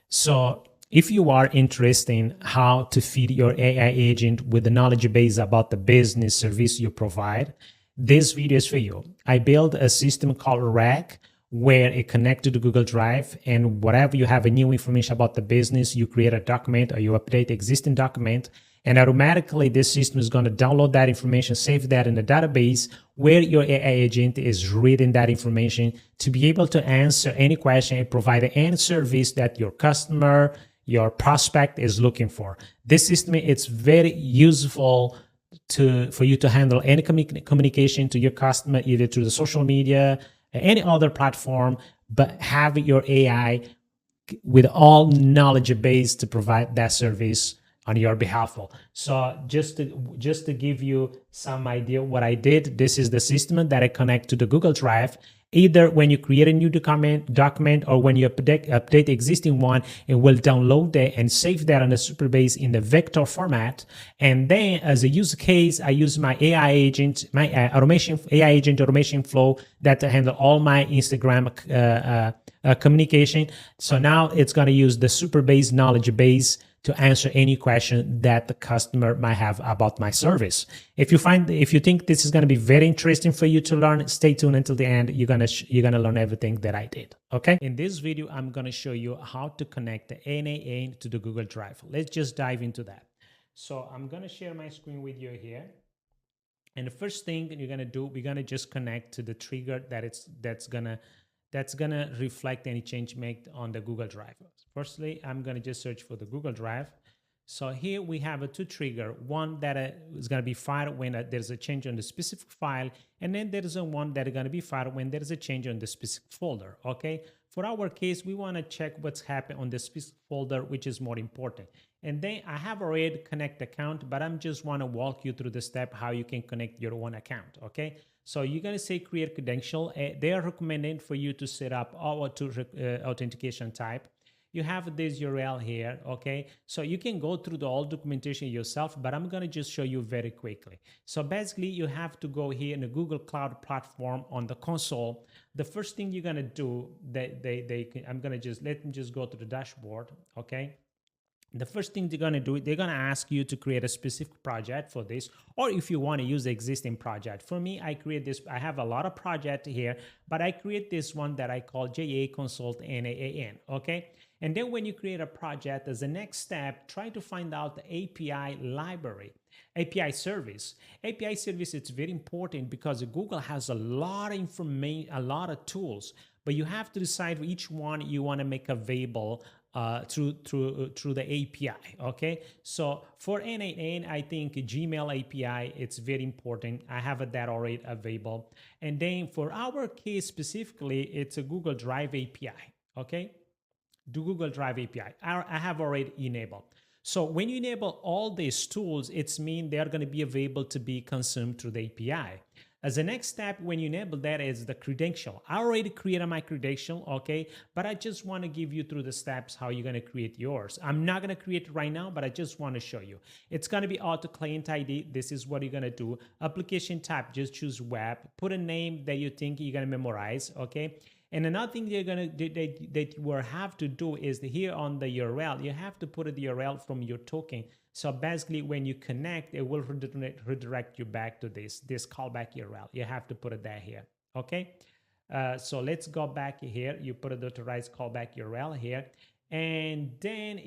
So if you are interested in how to feed your AI agent with the knowledge base about the business service you provide, this video is for you. I built a system called Rack where it connects to Google Drive, and whatever you have a new information about the business, you create a document or you update existing document, and automatically this system is going to download that information, save that in the database where your AI agent is reading that information to be able to answer any question and provide any service that your customer, your prospect is looking for. This system, it's very useful for you to handle any communication to your customer, either through the social media, any other platform, but have your AI with all knowledge base to provide that service on your behalf. So just to give you some idea what I did, this is the system that I connect to the Google Drive. Either when you create a new document or when you update the existing one, it will download that and save that on the SuppoeBase in the vector format. And then as a use case, I use my AI agent, my AI agent automation flow that to handle all my Instagram communication. So now it's going to use the SuppoeBase knowledge base to answer any question that the customer might have about my service. If you think this is going to be very interesting for you to learn, stay tuned until the end. You're gonna learn everything that I did. Okay. In this video, I'm gonna show you how to connect the N8N to the Google Drive. Let's just dive into that. So I'm gonna share my screen with you here. And the first thing you're gonna do, we're gonna just connect to the trigger that's gonna reflect any change made on the Google Drive. Firstly, I'm gonna just search for the Google Drive. So here we have a two trigger, one that is gonna be fired when there's a change on the specific file, and then there is a one that is gonna be fired when there is a change on the specific folder, okay? For our case, we wanna check what's happened on the specific folder, which is more important. And then I have already connect account, but I'm just wanna walk you through the step how you can connect your own account, okay? So you're going to say create credential. They are recommending for you to set up our two authentication type. You have this URL here, okay? So you can go through the whole documentation yourself, but I'm going to just show you very quickly. So basically, you have to go here in the Google Cloud Platform on the console. The first thing you're going to do, let them just go to the dashboard, okay? The first thing they're going to do, they're going to ask you to create a specific project for this, or if you want to use the existing project. For me, I create this. I have a lot of projects here, but I create this one that I call JA Consult N8N, okay? And then when you create a project, as the next step, try to find out the API library, API service. API service, it's very important because Google has a lot of information, a lot of tools, but you have to decide which one you want to make available through the API, okay? So for N8N, I think Gmail API, it's very important. I have that already available. And then for our case specifically, it's a Google Drive API, okay? The Google Drive API, I have already enabled. So when you enable all these tools, it's mean they're gonna be available to be consumed through the API. As the next step, when you enable that, is the credential. I already created my credential, okay? But I just want to give you through the steps how you're going to create yours. I'm not going to create it right now, but I just want to show you. It's going to be auto client ID. This is what you're going to do. Application type, just choose web. Put a name that you think you're going to memorize, okay? And another thing you're gonna that you will have to do is here on the URL, you have to put the URL from your token. So basically, when you connect, it will redirect you back to this callback URL. You have to put it there here, okay? So let's go back here. You put the authorized callback URL here. And then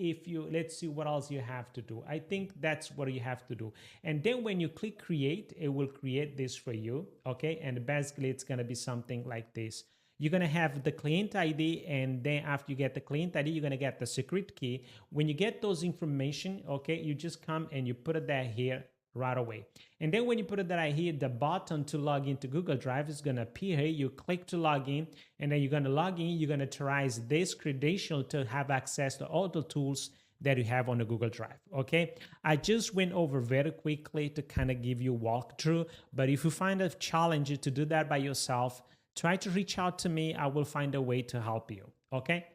let's see what else you have to do. I think that's what you have to do. And then when you click create, it will create this for you, okay? And basically, it's gonna be something like this. You're going to have the client ID, and then after you get the client ID, you're going to get the secret key. When you get those information, okay, you just come and you put it there here right away. And then when you put it there here, the button to log into Google Drive is going to appear here. You click to log in, and then you're going to log in. You're going to authorize this credential to have access to all the tools that you have on the Google Drive, okay? I just went over very quickly to kind of give you a walkthrough, but if you find it challenging to do that by yourself, try to reach out to me. I will find a way to help you, okay?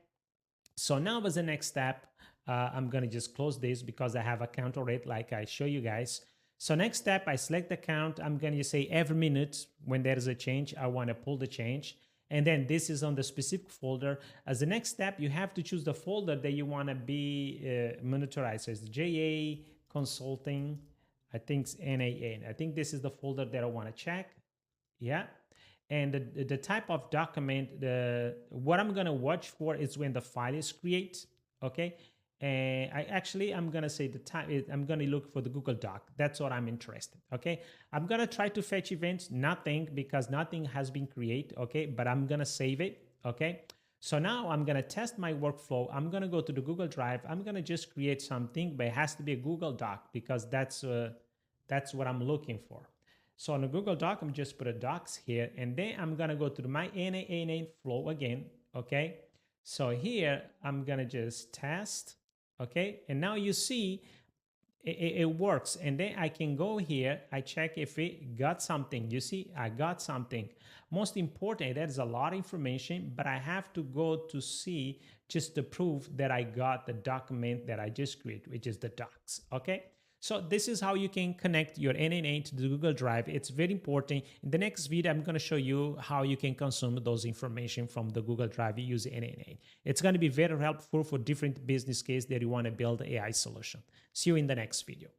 So now as the next step, I'm gonna just close this because I have account already like I show you guys. So next step, I select account. I'm gonna say every minute when there is a change, I wanna pull the change. And then this is on the specific folder. As the next step, you have to choose the folder that you want to be monitorized. So it's JA Consulting, I think it's N8N. I think this is the folder that I want to check. Yeah. And the type of document, what I'm going to watch for is when the file is created. Okay. And I'm going to say the time is, I'm going to look for the Google Doc. That's what I'm interested. Okay. I'm going to try to fetch events, nothing, because nothing has been created. Okay. But I'm going to save it. Okay. So now I'm going to test my workflow. I'm going to go to the Google Drive. I'm going to just create something, but it has to be a Google Doc because that's what I'm looking for. So on the Google Doc, I'm just put a docs here, and then I'm going to go to my N8N flow again. Okay. So here I'm going to just test. Okay. And now you see it works. And then I can go here. I check if it got something. You see, I got something. Most important, that is a lot of information, but I have to go to see just the proof that I got the document that I just created, which is the docs. Okay. So this is how you can connect your N8N to the Google Drive. It's very important. In the next video, I'm going to show you how you can consume those information from the Google Drive using N8N. It's going to be very helpful for different business cases that you want to build an AI solution. See you in the next video.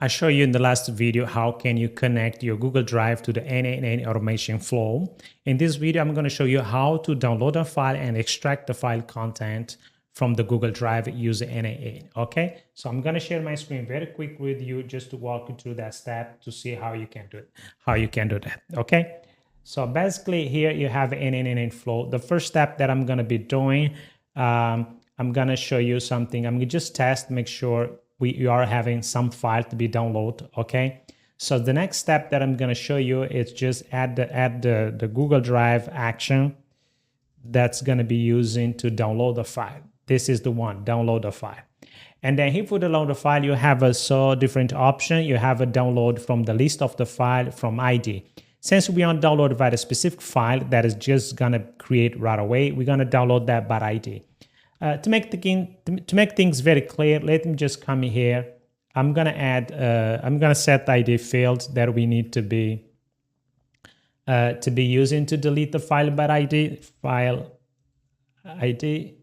I showed you in the last video how can you connect your Google Drive to the N8N automation flow. In this video, I'm going to show you how to download a file and extract the file content from the Google Drive using N8N. Okay, so I'm going to share my screen very quick with you just to walk you through that step to see how you can do it. Okay, so basically here you have N8N flow. The first step that I'm going to be doing, I'm going to show you something. I'm going to just test, make sure you are having some file to be downloaded. Okay, so the next step that I'm going to show you is just add the Google Drive action that's going to be using to download the file. This is the one, download the file. And then here for download the file, you have a different option. You have a download from the list of the file from ID. Since we want to download by a specific file that is just going to create right away, we're going to download that by ID. To make things very clear, let me just come here. I'm going to set the ID field that we need to be using to delete the file by ID.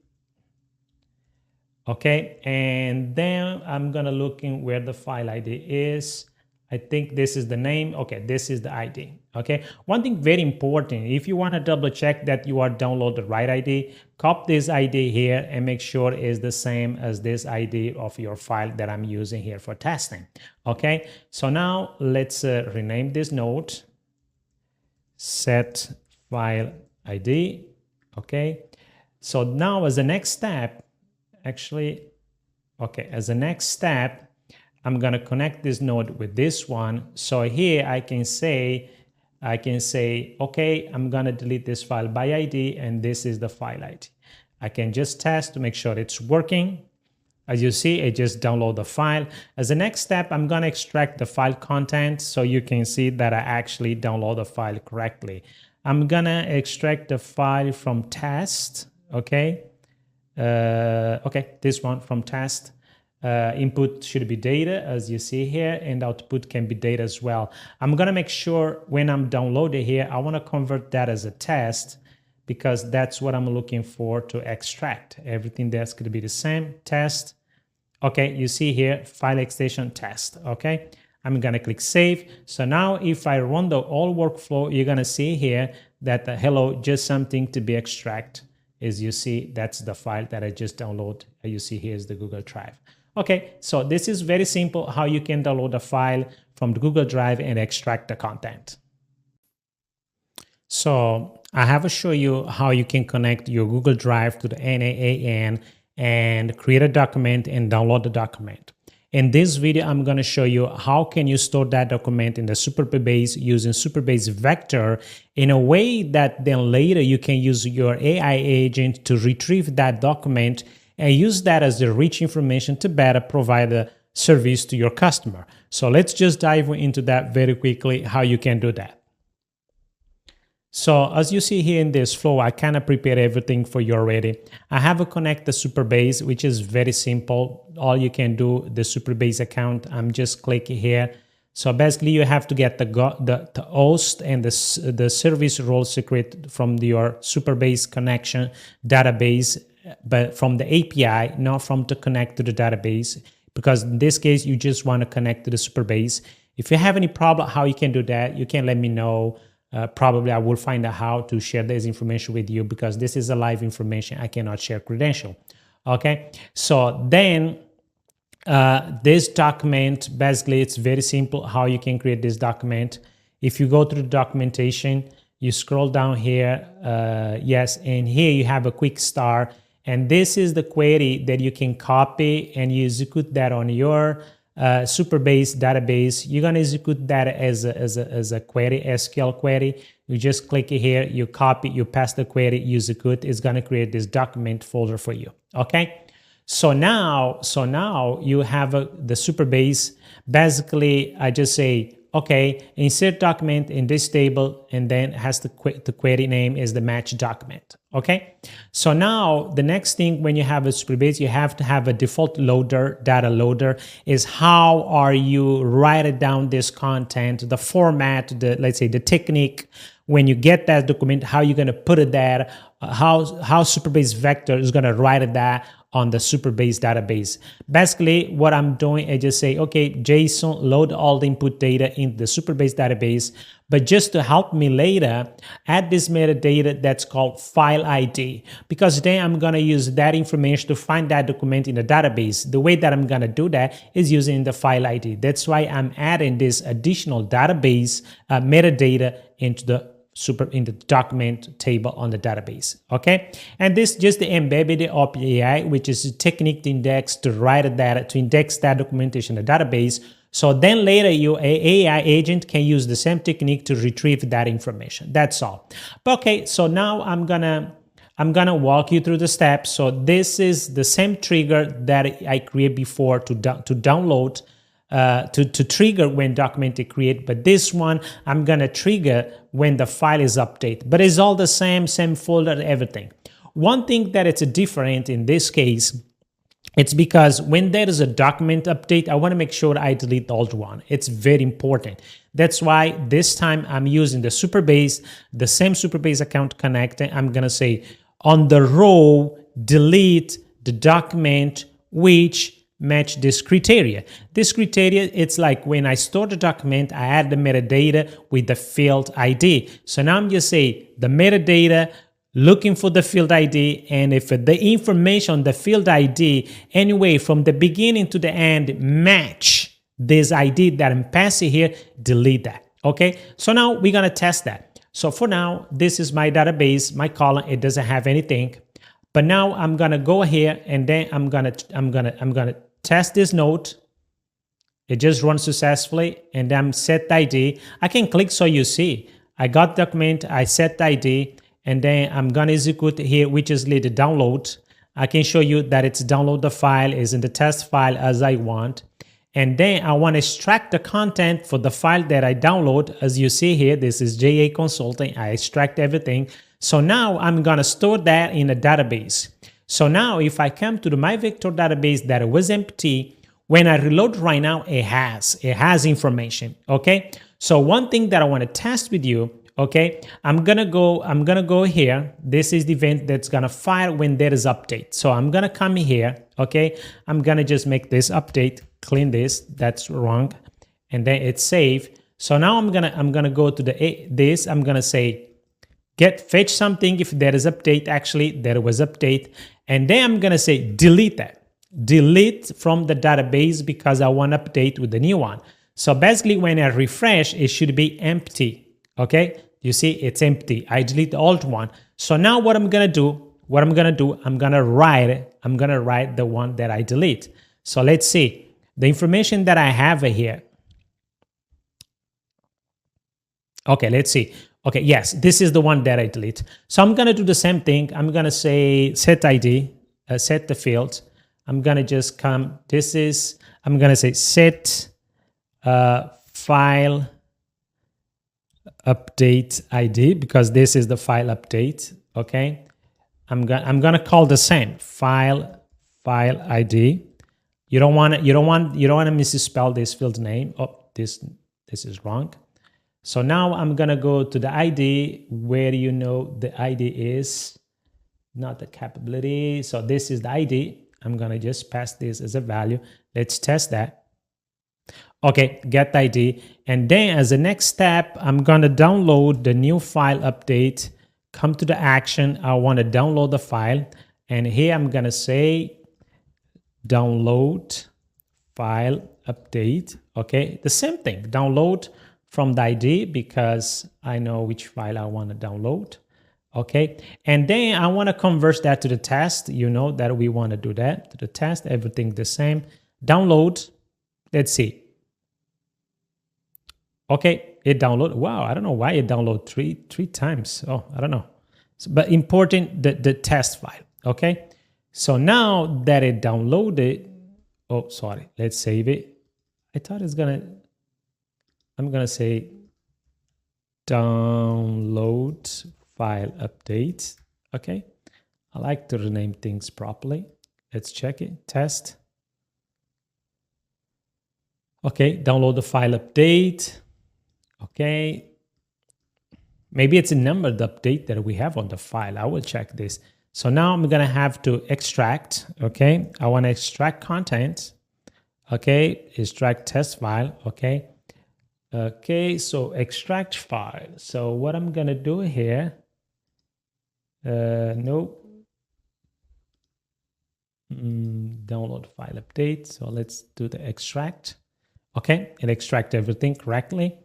Okay, and then I'm gonna look in where the file ID is. I think this is the name. Okay, this is the ID. Okay, one thing very important, if you want to double check that you are downloading the right ID, copy this ID here and make sure it is the same as this ID of your file that I'm using here for testing. Okay, so now let's rename this node, set file ID. Okay, so now as the next step, as a next step, I'm going to connect this node with this one. So here I can say, okay, I'm going to delete this file by ID, and this is the file ID. I can just test to make sure it's working. As you see, it just download the file. As the next step, I'm going to extract the file content so you can see that I actually download the file correctly. I'm going to extract the file from test, okay? This one from test. Input should be data, as you see here, and output can be data as well. I'm going to make sure when I'm downloading here, I want to convert that as a test because that's what I'm looking for to extract. Everything that's going to be the same, test. Okay, you see here, file extension test. Okay, I'm going to click save. So now if I run the all workflow, you're going to see here that hello, just something to be extracted. As you see, that's the file that I just downloaded. You see here is the Google Drive. Okay, so this is very simple how you can download a file from the Google Drive and extract the content. So I have to show you how you can connect your Google Drive to the N8N and create a document and download the document. In this video, I'm going to show you how can you store that document in the SuppoeBase using SuppoeBase vector in a way that then later you can use your AI agent to retrieve that document and use that as the rich information to better provide a service to your customer. So let's just dive into that very quickly, how you can do that. So as you see here in this flow, I kind of prepared everything for you already. I have a connect the SuppoeBase, which is very simple. All you can do, the SuppoeBase account, I'm just clicking here. So basically, you have to get the host and the service role secret from your SuppoeBase connection database, but from the API, not from to connect to the database. Because in this case, you just want to connect to the SuppoeBase. If you have any problem how you can do that, you can let me know. Probably I will find out how to share this information with you, because this is a live information. I cannot share credential. Okay, so then this document, basically it's very simple how you can create this document. If you go through the documentation, you scroll down here, yes, and here you have a quick start, and this is the query that you can copy and you execute that on your SuppoeBase database. You're gonna execute that as a query, SQL query. You just click here, you copy, you pass the query, you execute. It's gonna create this document folder for you. Okay. So now you have the SuppoeBase. Basically, I just say, okay, insert document in this table, and then has the query name is the match document. Okay. So now the next thing, when you have a SuppoeBase, you have to have a default loader, data loader, is how are you writing down this content, the format, let's say the technique. When you get that document, how you're going to put it there, how SuppoeBase vector is going to write it there on the SuppoeBase database. Basically, what I'm doing is just say, okay, JSON, load all the input data in the SuppoeBase database. But just to help me later, add this metadata that's called file ID, because then I'm going to use that information to find that document in the database. The way that I'm going to do that is using the file ID. That's why I'm adding this additional database metadata into the document table on the database. Okay, and this just the embedded API, which is a technique to index to write data, to index that documentation in the database. So then later your AI agent can use the same technique to retrieve that information. That's all. Okay, so now I'm gonna walk you through the steps. So this is the same trigger that I created before to download. To trigger when document is created, but this one I'm gonna trigger when the file is updated. But it's all the same folder, everything. One thing that it's different in this case, it's because when there is a document update, I want to make sure I delete the old one. It's very important. That's why this time I'm using the SuppoeBase, the same SuppoeBase account connector. I'm gonna say on the row, delete the document which match this criteria. This criteria, it's like when I store the document, I add the metadata with the field ID. So now I'm just say the metadata, looking for the field ID, and if the information on the field ID anyway from the beginning to the end match this ID that I'm passing here, delete that. Okay, so now we're gonna test that. So for now, this is my database, my column, it doesn't have anything. But now I'm gonna go here and then I'm gonna test this node. It just runs successfully, and then set the ID. I can click so you see. I got document, I set the ID, and then I'm gonna execute here, which is the download. I can show you that it's download the file, is in the test file as I want. And then I want to extract the content for the file that I download. As you see here, this is JA Consulting. I extract everything. So now I'm gonna store that in a database. So now if I come to my vector database that was empty, when I reload right now, it has information, okay? So one thing that I want to test with you, okay, I'm gonna go here. This is the event that's gonna fire when there is update. So I'm gonna come here, okay? I'm gonna just make this update, clean this, that's wrong, and then it's save. So now I'm gonna go to this, I'm gonna say, fetch something if there is update. Actually, there was update. And then I'm going to say delete that. Delete from the database because I want to update with the new one. So basically, when I refresh, it should be empty. Okay? You see, it's empty. I delete the old one. So now what I'm going to do, I'm going to write the one that I delete. So let's see. The information that I have here. Okay, let's see. Okay, yes, this is the one that I delete. So I'm going to do the same thing. I'm going to say set ID, set the field. I'm going to just come, I'm going to say set file update ID because this is the file update, okay? I'm going to call the same file ID. You don't want to misspell this field name. Oh, this this is wrong. So now I'm gonna go to the ID where you know the ID is, not the capability. So this is the ID. I'm gonna just pass this as a value. Let's test that. Okay, get the ID. And then as the next step, I'm gonna download the new file update. Come to the action. I wanna download the file. And here I'm gonna say download file update. Okay, the same thing, download from the ID because I know which file I want to download. Okay, and then I want to convert that to the test. You know that we want to do that to the test, everything the same. Download, let's see. Okay, it downloaded. Wow, I don't know why it downloaded three times. Oh, I don't know. So, but important the test file. Okay, so now that it downloaded, oh, sorry, let's save it. I thought it's gonna, I'm gonna say download file update. Okay, I like to rename things properly. Let's check it, test. Okay, download the file update. Okay, maybe it's a numbered update that we have on the file. I will check this. So now I'm gonna have to extract. Okay, I want to extract content. Okay, extract test file. Okay, okay, so extract file. So what I'm gonna do here, nope, download file update. So let's do the extract. Okay, and extract everything correctly.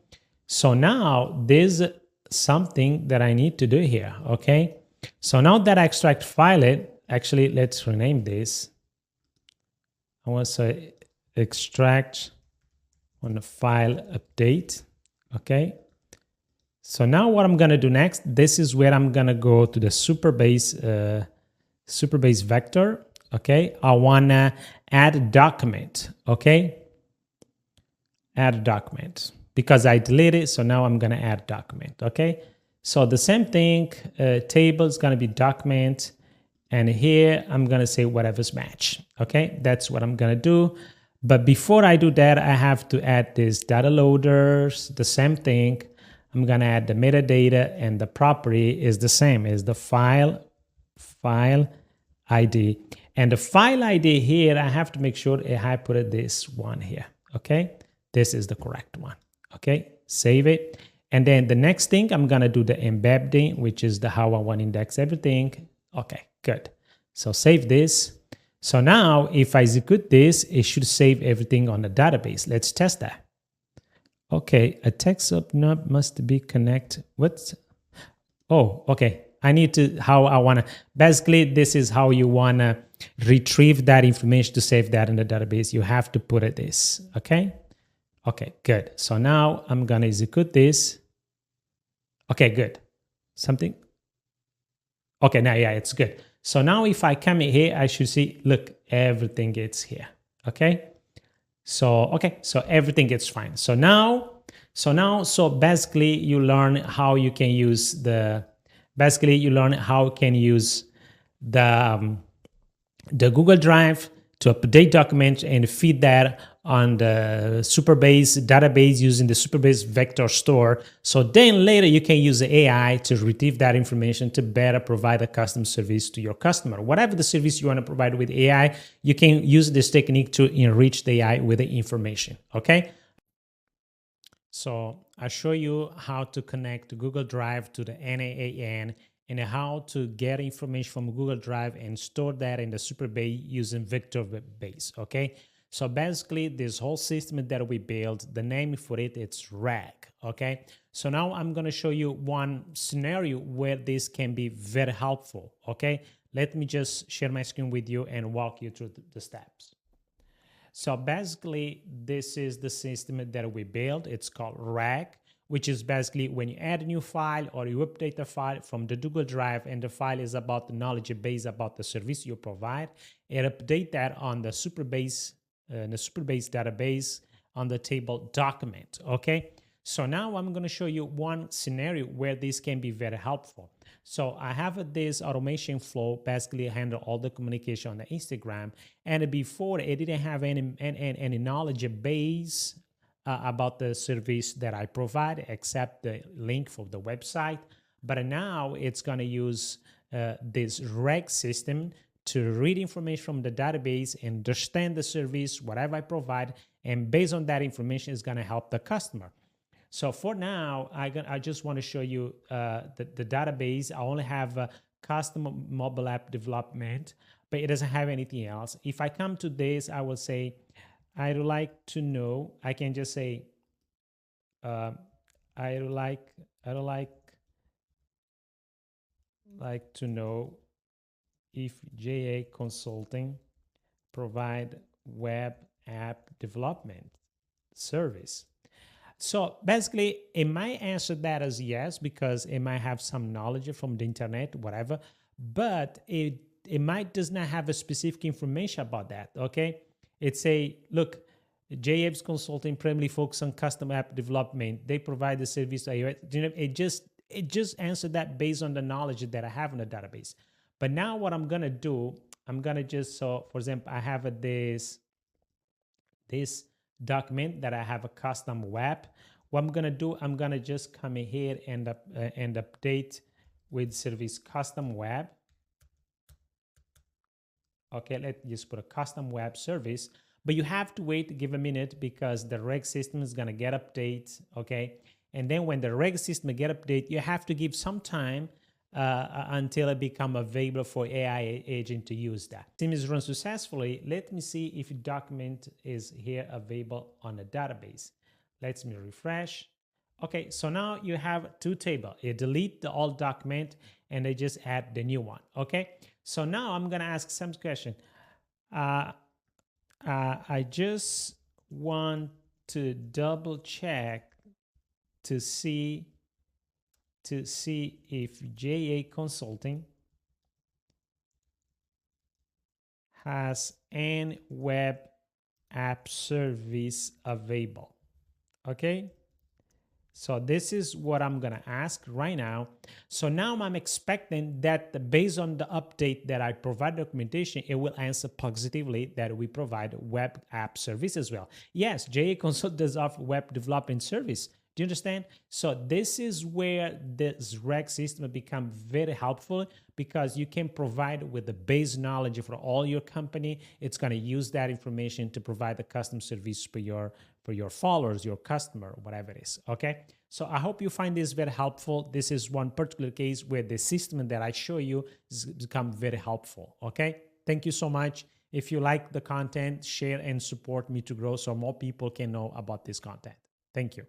So now there's something that I need to do here. Okay, so now that I extract file it, actually let's rename this. I want to say extract on the file update. Okay, so now what I'm gonna do next, this is where I'm gonna go to the SuppoeBase vector. Okay, I wanna add a document. Okay, add a document because I deleted, so now I'm gonna add document. Okay, so the same thing, table is gonna be document, and here I'm gonna say whatever's match. Okay, that's what I'm gonna do. But before I do that, I have to add this data loaders, the same thing. I'm gonna add the metadata, and the property is the same, is the file ID. And the file ID here, I have to make sure I put this one here. Okay, this is the correct one. Okay, save it. And then the next thing, I'm gonna do the embedding, which is the how I want to index everything. Okay, good. So save this. So now if I execute this, it should save everything on the database. Let's test that. Okay, a text subnode must be connected. What's, oh, okay. I need to, how I wanna, basically this is how you wanna retrieve that information to save that in the database. You have to put it this, okay? Okay, good. So now I'm gonna execute this. Okay, good. Something? Okay, now, yeah, it's good. So now if I come in here, I should see, look, everything gets here, okay? So, okay, so everything gets fine. So basically you learn how you can use the, the Google Drive to update documents and feed that on the SuppoeBase database using the SuppoeBase vector store. So then later you can use the AI to retrieve that information to better provide a custom service to your customer. Whatever the service you want to provide with AI, you can use this technique to enrich the AI with the information, okay? So I'll show you how to connect Google Drive to the N8N and how to get information from Google Drive and store that in the SuppoeBase using vector base, okay? So basically this whole system that we built, the name for it, it's RAG, okay? So now I'm gonna show you one scenario where this can be very helpful, okay? Let me just share my screen with you and walk you through the steps. So basically this is the system that we built. It's called RAG, which is basically when you add a new file or you update the file from the Google Drive and the file is about the knowledge base about the service you provide, it update that on the SuppoeBase database on the table document, okay? So now I'm gonna show you one scenario where this can be very helpful. So I have this automation flow, basically handle all the communication on the Instagram, and before it didn't have any knowledge base about the service that I provide, except the link for the website. But now it's going to use this reg system to read information from the database, understand the service, whatever I provide, and based on that information is going to help the customer. So for now, I just want to show you the database. I only have custom mobile app development, but it doesn't have anything else. If I come to this, I will say, I'd like to know, I can just say, I'd like to know if JA Consulting provide web app development service. So basically, it might answer that as yes, because it might have some knowledge from the internet, whatever, but it might does not have a specific information about that, okay? It say, look, JA's Consulting primarily focus on custom app development. They provide the service to iOS. It just answered that based on the knowledge that I have in the database. But now what I'm gonna do, I'm gonna just, so for example, I have this document that I have a custom web. What I'm gonna do, I'm gonna just come in here and update with service custom web. Okay, let's just put a custom web service, but you have to wait, give a minute, because the reg system is gonna get update, okay? And then when the reg system get update, you have to give some time until it become available for AI agent to use that. System is run successfully. Let me see if document is here available on the database. Let me refresh. Okay, so now you have two tables. You delete the old document and they just add the new one. Okay, so now I'm gonna ask some question. I just want to double check to see if JA Consulting has an web app service available. Okay, so this is what I'm gonna ask right now. So now I'm expecting that based on the update that I provide documentation, it will answer positively that we provide web app service as well. Yes, JA Consult does offer web development service. Do you understand? So this is where this reg system become very helpful, because you can provide with the base knowledge for all your company. It's going to use that information to provide the custom service for your followers, your customer, whatever it is. Okay. So I hope you find this very helpful. This is one particular case where the system that I show you has become very helpful. Okay. Thank you so much. If you like the content, share and support me to grow so more people can know about this content. Thank you.